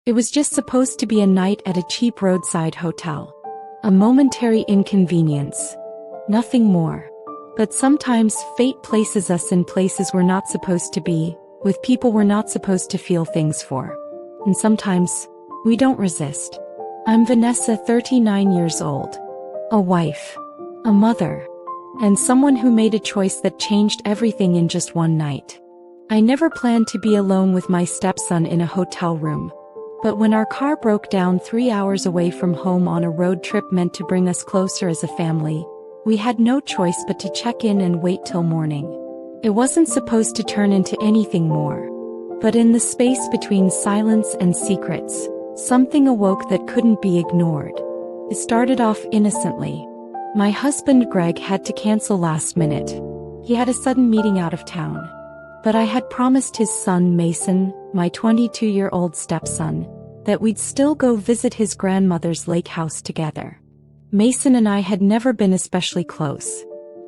It was just supposed to be a night at a cheap roadside hotel. A momentary inconvenience. Nothing more. But sometimes fate places us in places we're not supposed to be, with people we're not supposed to feel things for. And sometimes, we don't resist. I'm Vanessa, 39 years old. A wife. A mother. And someone who made a choice that changed everything in just one night. I never planned to be alone with my stepson in a hotel room. But when our car broke down 3 hours away from home on a road trip meant to bring us closer as a family, we had no choice but to check in and wait till morning. It wasn't supposed to turn into anything more. But in the space between silence and secrets, something awoke that couldn't be ignored. It started off innocently. My husband Greg had to cancel last minute. He had a sudden meeting out of town. But I had promised his son Mason, my 22-year-old stepson, that we'd still go visit his grandmother's lake house together. Mason and I had never been especially close.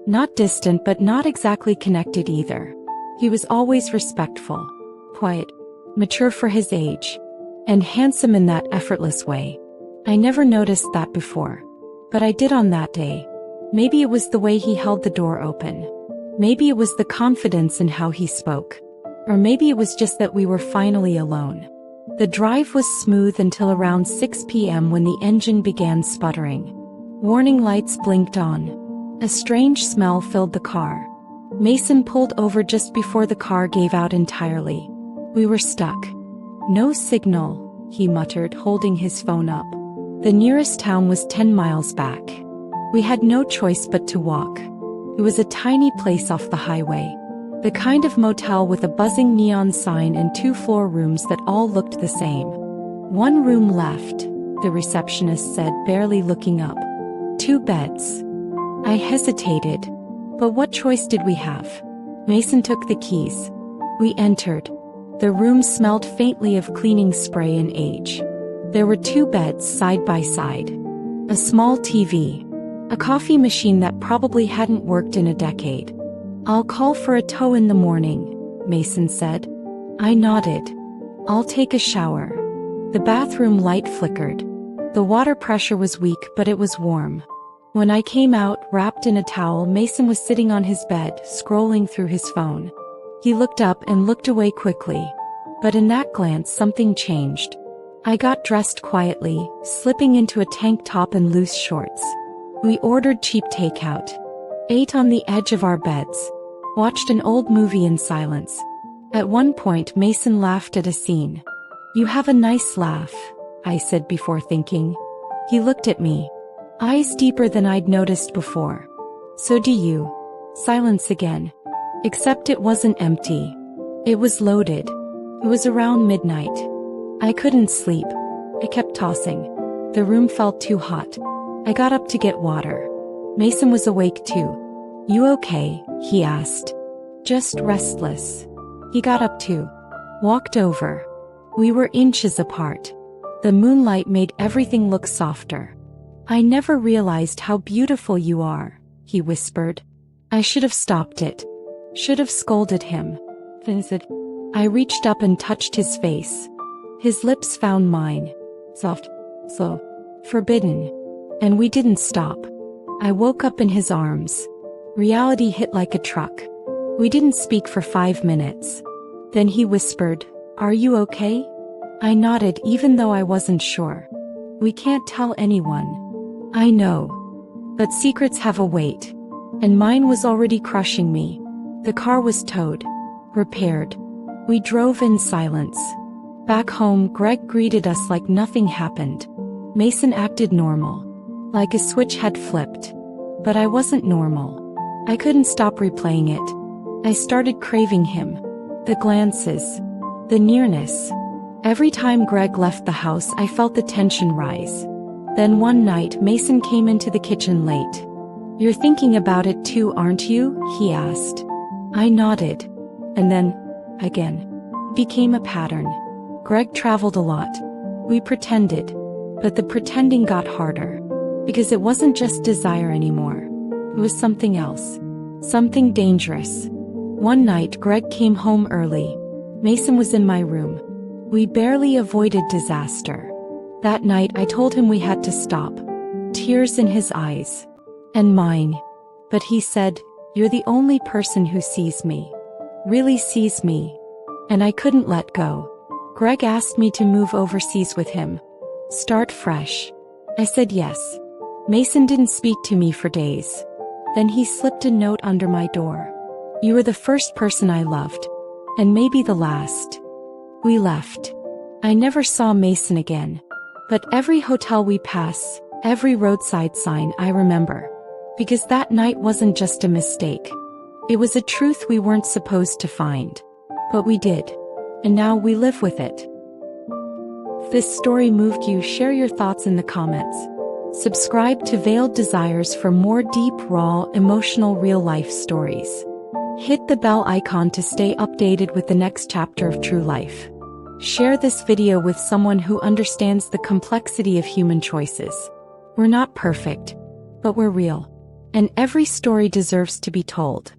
Not distant but not exactly connected either. He was always respectful, quiet, mature for his age, and handsome in that effortless way. I never noticed that before. But I did on that day. Maybe it was the way he held the door open. Maybe it was the confidence in how he spoke. Or maybe it was just that we were finally alone. The drive was smooth until around 6 p.m. when the engine began sputtering. Warning lights blinked on. A strange smell filled the car. Mason pulled over just before the car gave out entirely. We were stuck. No signal, he muttered, holding his phone up. The nearest town was 10 miles back. We had no choice but to walk. It was a tiny place off the highway. The kind of motel with a buzzing neon sign and 2 floor rooms that all looked the same. 1 room left, the receptionist said, barely looking up. 2 beds. I hesitated. But what choice did we have? Mason took the keys. We entered. The room smelled faintly of cleaning spray and age. There were 2 beds side by side. A small TV. A coffee machine that probably hadn't worked in a decade. I'll call for a tow in the morning, Mason said. I nodded. I'll take a shower. The bathroom light flickered. The water pressure was weak, but it was warm. When I came out, wrapped in a towel, Mason was sitting on his bed, scrolling through his phone. He looked up and looked away quickly. But in that glance, something changed. I got dressed quietly, slipping into a tank top and loose shorts. We ordered cheap takeout. Ate on the edge of our beds. Watched an old movie in silence. At one point, Mason laughed at a scene. You have a nice laugh, I said before thinking. He looked at me. Eyes deeper than I'd noticed before. So do you. Silence again. Except it wasn't empty. It was loaded. It was around midnight. I couldn't sleep. I kept tossing. The room felt too hot. I got up to get water. Mason was awake too. You okay? He asked. Just restless. He got up too. Walked over. We were inches apart. The moonlight made everything look softer. I never realized how beautiful you are, he whispered. I should have stopped it. Should have scolded him. I reached up and touched his face. His lips found mine. Soft. Slow. Forbidden. And we didn't stop. I woke up in his arms. Reality hit like a truck. We didn't speak for 5 minutes. Then he whispered, Are you okay? I nodded even though I wasn't sure. We can't tell anyone. I know. But secrets have a weight. And mine was already crushing me. The car was towed. Repaired. We drove in silence. Back home, Greg greeted us like nothing happened. Mason acted normal. Like a switch had flipped. But I wasn't normal. I couldn't stop replaying it. I started craving him. The glances. The nearness. Every time Greg left the house, I felt the tension rise. Then one night, Mason came into the kitchen late. You're thinking about it too, aren't you? He asked. I nodded. And then, again. It became a pattern. Greg traveled a lot. We pretended. But the pretending got harder. Because it wasn't just desire anymore. It was something else. Something dangerous. One night, Greg came home early. Mason was in my room. We barely avoided disaster. That night I told him we had to stop. Tears in his eyes. And mine. But he said, "You're the only person who sees me. Really sees me." And I couldn't let go. Greg asked me to move overseas with him. Start fresh. I said yes. Mason didn't speak to me for days. Then he slipped a note under my door. "You were the first person I loved. And maybe the last." We left. I never saw Mason again. But every hotel we pass, every roadside sign I remember. Because that night wasn't just a mistake. It was a truth we weren't supposed to find. But we did. And now we live with it. If this story moved you, share your thoughts in the comments. Subscribe to Veiled Desires for more deep, raw, emotional real-life stories. Hit the bell icon to stay updated with the next chapter of true life. Share this video with someone who understands the complexity of human choices. We're not perfect, but we're real. And every story deserves to be told.